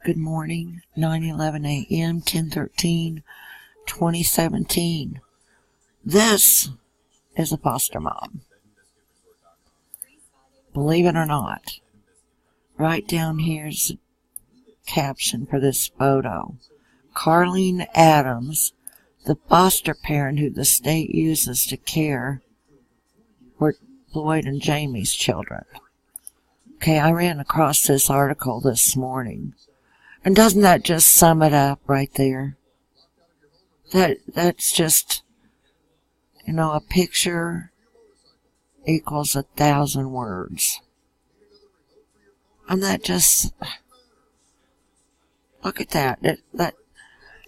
Good morning, 9:11 a.m., 10/13/2017. This is a foster mom. Believe it or not, right down here's the caption for this photo. Carlene Adams, the foster parent who the state uses to care for Floyd and Jamie's children. Okay, I ran across this article this morning. And doesn't that just sum it up right there? That's just, a picture equals 1,000 words. And that just, look at that.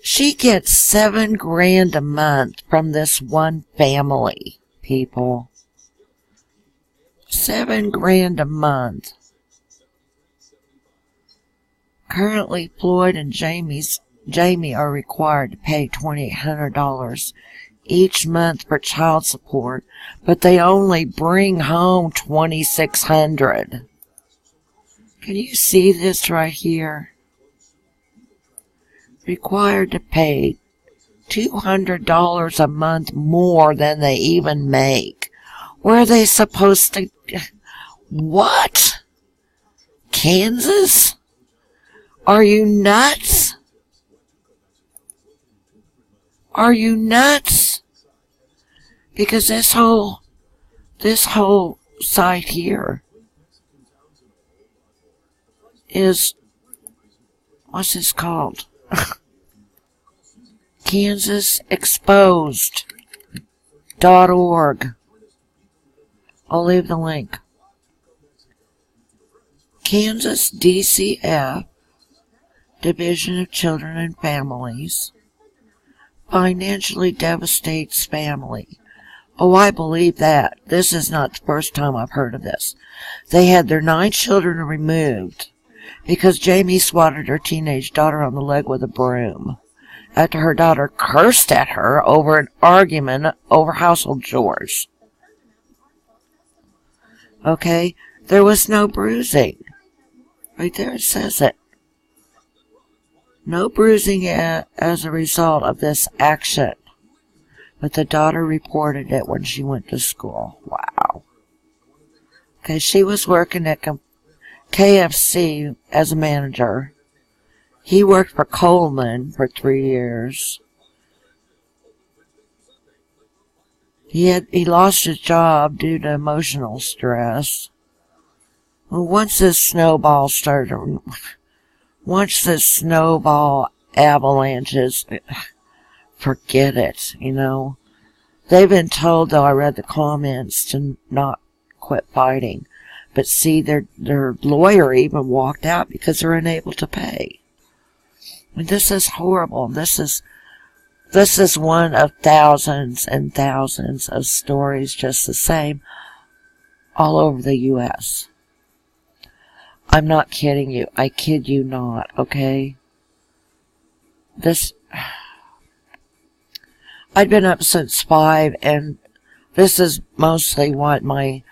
She gets $7,000 a month from this one family, people. $7,000 a month. Currently, Floyd and Jamie are required to pay $2,800 each month for child support, but they only bring home $2,600. Can you see this right here? Required to pay $200 a month more than they even make. Where are they supposed to... What? Kansas? Are you nuts? Are you nuts? Because this whole site here is, what's this called? KansasExposed.org. I'll leave the link. Kansas DCF, Division of Children and Families, financially devastates family. Oh, I believe that. This is not the first time I've heard of this. They had their 9 children removed because Jamie swatted her teenage daughter on the leg with a broom after her daughter cursed at her over an argument over household chores. Okay, there was no bruising. Right there it says it. No bruising as a result of this action. But the daughter reported it when she went to school. Wow. Okay, she was working at KFC as a manager. He worked for Coleman for 3 years. He lost his job due to emotional stress. Well, once this snowball avalanches, forget it, They've been told, though, I read the comments, to not quit fighting. But see, their lawyer even walked out because they're unable to pay. I mean, this is horrible. This is one of thousands and thousands of stories just the same all over the U.S. I'm not kidding you. I kid you not, okay? I'd been up since 5, and this is mostly what my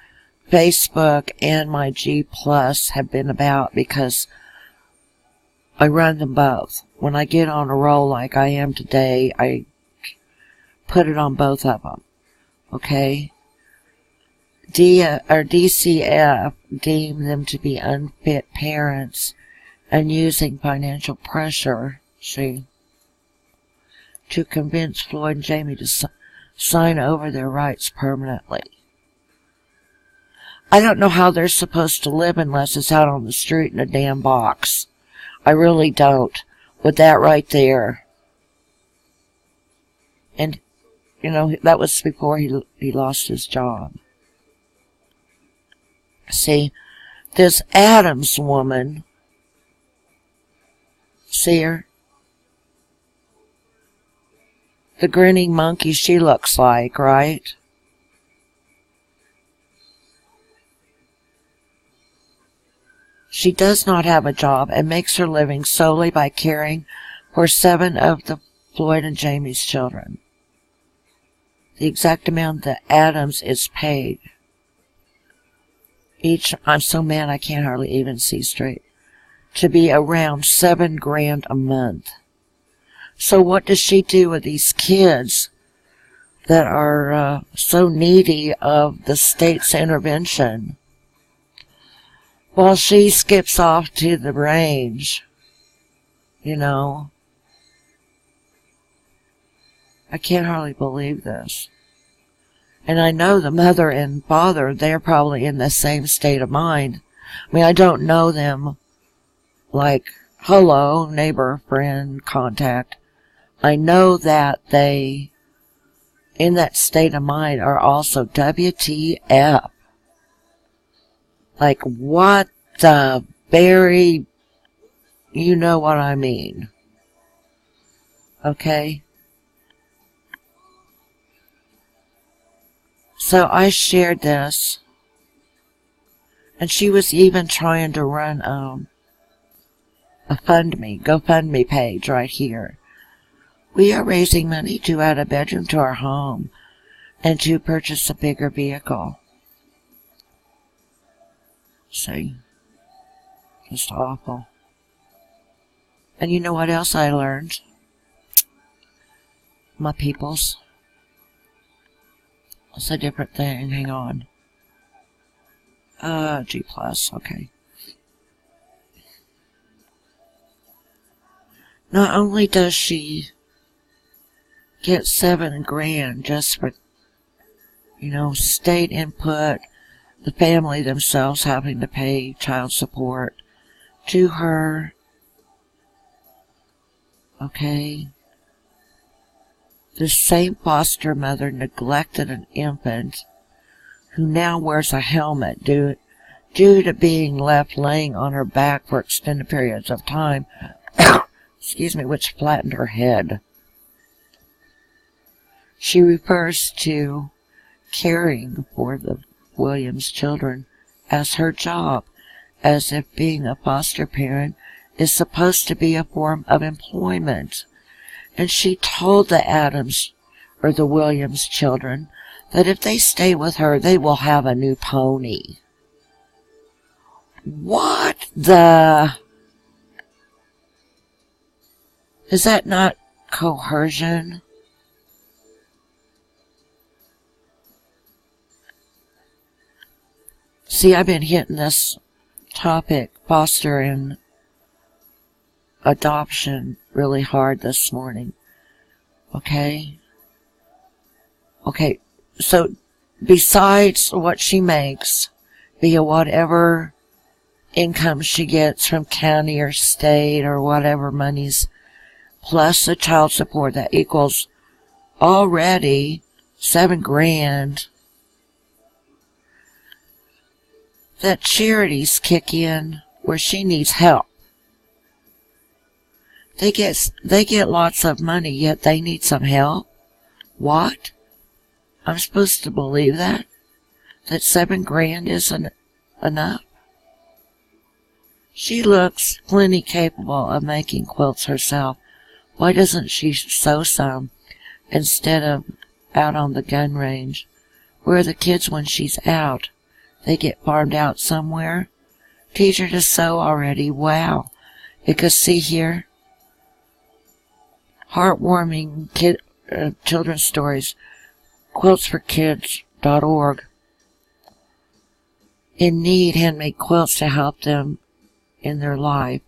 Facebook and my G Plus have been about, because I run them both. When I get on a roll like I am today, I put it on both of them, okay? DCF deemed them to be unfit parents and using financial pressure, to convince Floyd and Jamie to sign over their rights permanently. I don't know how they're supposed to live unless it's out on the street in a damn box. I really don't. With that right there. And, that was before he lost his job. See, this Adams woman, see her? The grinning monkey she looks like, right? She does not have a job and makes her living solely by caring for 7 of the Floyd and Jamie's children. The exact amount that Adams is paid. I'm so mad I can't hardly even see straight. to be around $7,000 a month. So what does she do with these kids that are so needy of the state's intervention? Well, she skips off to the range, you know. I can't hardly believe this. And I know the mother and father, they're probably in the same state of mind. I mean, I don't know them like, hello, neighbor, friend, contact. I know that they, in that state of mind, are also WTF. Like, what the very, you know what I mean. Okay? So I shared this, and she was even trying to run a GoFundMe page right here. We are raising money to add a bedroom to our home and to purchase a bigger vehicle. See? Just awful. And you know what else I learned? My peoples. It's a different thing. Hang on. G+, okay. Not only does she get $7,000 just for, you know, state input, the family themselves having to pay child support to her. Okay. The same foster mother neglected an infant who now wears a helmet due to being left laying on her back for extended periods of time, excuse me, which flattened her head. She refers to caring for the Williams children as her job, as if being a foster parent is supposed to be a form of employment. And she told the Adams, or the Williams children, that if they stay with her, they will have a new pony. What the? Is that not coercion? See, I've been hitting this topic, foster and adoption, really hard this morning. Okay? Okay, so besides what she makes, via whatever income she gets from county or state or whatever monies, plus the child support, that equals already $7,000, that charities kick in where she needs help. They get lots of money, yet they need some help. What? I'm supposed to believe that? That $7,000 isn't enough? She looks plenty capable of making quilts herself. Why doesn't she sew some instead of out on the gun range? Where are the kids when she's out? They get farmed out somewhere? Teach her to sew already. Wow. Because see here, Heartwarming children's stories, quiltsforkids.org. In need, handmade quilts to help them in their life.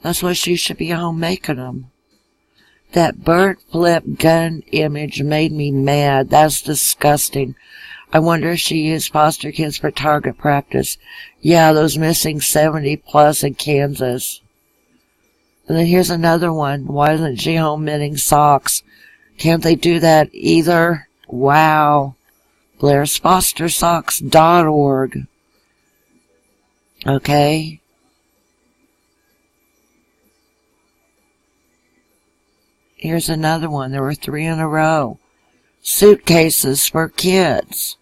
That's why she should be home making them. That bird flip gun image made me mad. That's disgusting. I wonder if she used foster kids for target practice. Yeah, those missing 70 plus in Kansas. And then here's another one. Why isn't she home knitting socks? Can't they do that either? Wow. Blair's fostersocks.org. Okay. Here's another one. There were 3 in a row. Suitcases for Kids.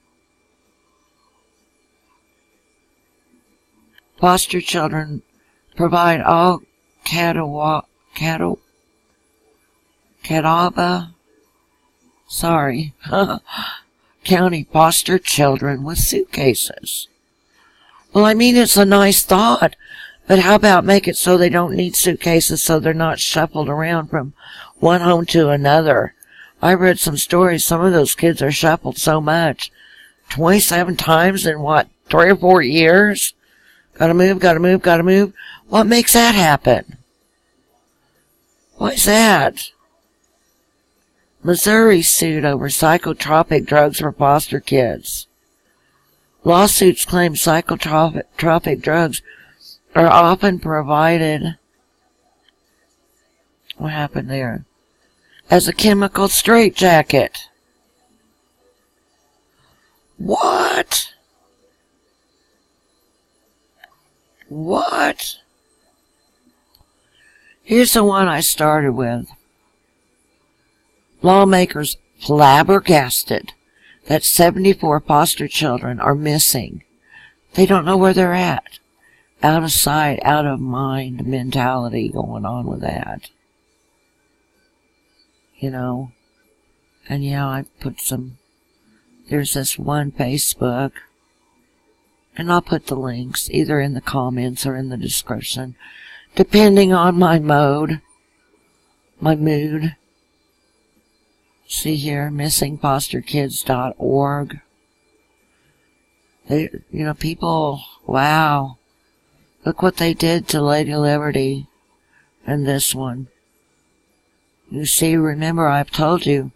Foster children provide all Catawba County foster children with suitcases. Well, I mean, it's a nice thought, but how about make it so they don't need suitcases so they're not shuffled around from one home to another? I read some stories. Some of those kids are shuffled so much. 27 times in, 3 or 4 years? Gotta move, gotta move, gotta move. What makes that happen? Why's that? Missouri sued over psychotropic drugs for foster kids. Lawsuits claim psychotropic drugs are often provided. What happened there? As a chemical straitjacket. What? What? Here's the one I started with. Lawmakers flabbergasted that 74 foster children are missing. They don't know where they're at. Out of sight, out of mind mentality going on with that. And yeah, I put there's this one Facebook, and I'll put the links either in the comments or in the description, depending on my mood. See here, missingfosterkids.org. People, wow. Look what they did to Lady Liberty and this one. You see, remember I've told you,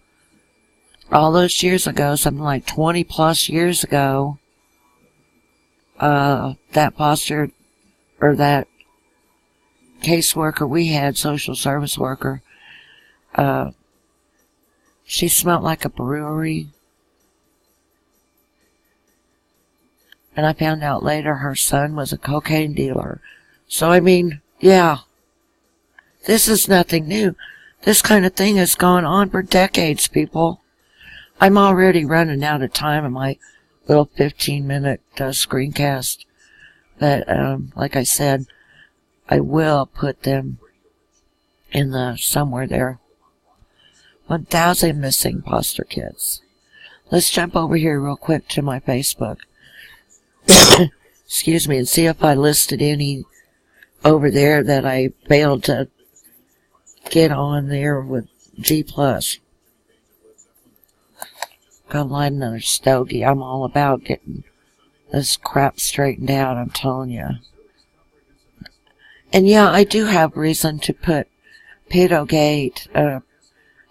all those years ago, something like 20 plus years ago, that foster, or that caseworker we had, social service worker, she smelled like a brewery. And I found out later her son was a cocaine dealer. So, I mean, yeah, this is nothing new. This kind of thing has gone on for decades, people. I'm already running out of time in my little 15-minute screencast. But, like I said, I will put them in somewhere there. 1,000 missing foster kids. Let's jump over here real quick to my Facebook. Excuse me, and see if I listed any over there that I failed to get on there with G+. Gotta light another stogie. I'm all about getting this crap straightened out, I'm telling you. And yeah, I do have reason to put pedogate,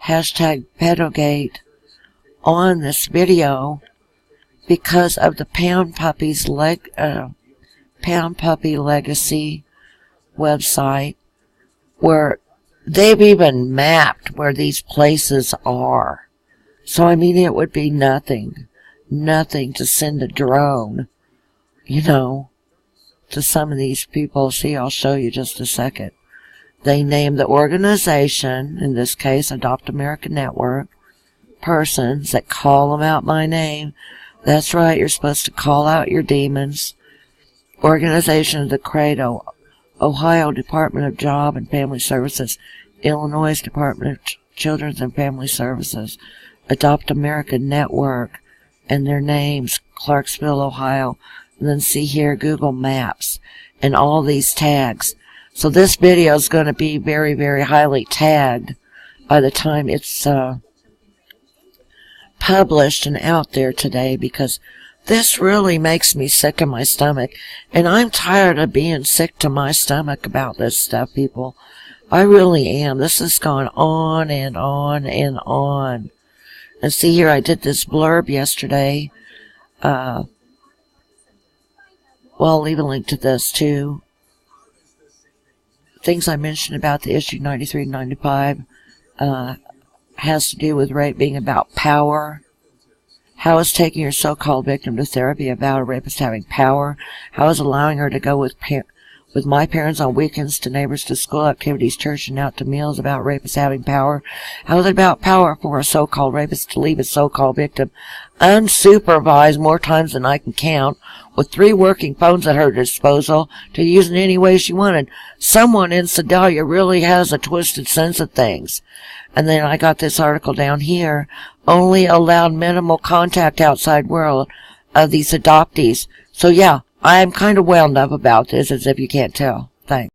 hashtag pedogate on this video because of the Pound Puppy Legacy website, where they've even mapped where these places are. So, I mean, it would be nothing to send a drone, to some of these people. See, I'll show you just a second. They name the organization, in this case, Adopt America Network, persons that call them out by name. That's right, you're supposed to call out your demons. Organization of the Credo, Ohio Department of Job and Family Services, Illinois Department of Children's and Family Services, Adopt America Network, and their names, Clarksville, Ohio. And then see here, Google Maps, and all these tags. So this video is going to be very, very highly tagged by the time it's published and out there today, because this really makes me sick in my stomach. And I'm tired of being sick to my stomach about this stuff, people. I really am. This has gone on and on and on. And see here, I did this blurb yesterday. Well, I'll leave a link to this too. Things I mentioned about the issue 93 and 95 has to do with rape being about power. How is taking your so-called victim to therapy about a rapist having power? How is allowing her to go with my parents on weekends to neighbors, to school activities, church, and out to meals about rapists having power? How is it about power for a so-called rapist to leave a so-called victim unsupervised more times than I can count, with 3 working phones at her disposal to use in any way she wanted? Someone in Sedalia really has a twisted sense of things. And then I got this article down here. Only allowed minimal contact outside world of these adoptees. So yeah, I'm kind of wound up about this, as if you can't tell. Thanks.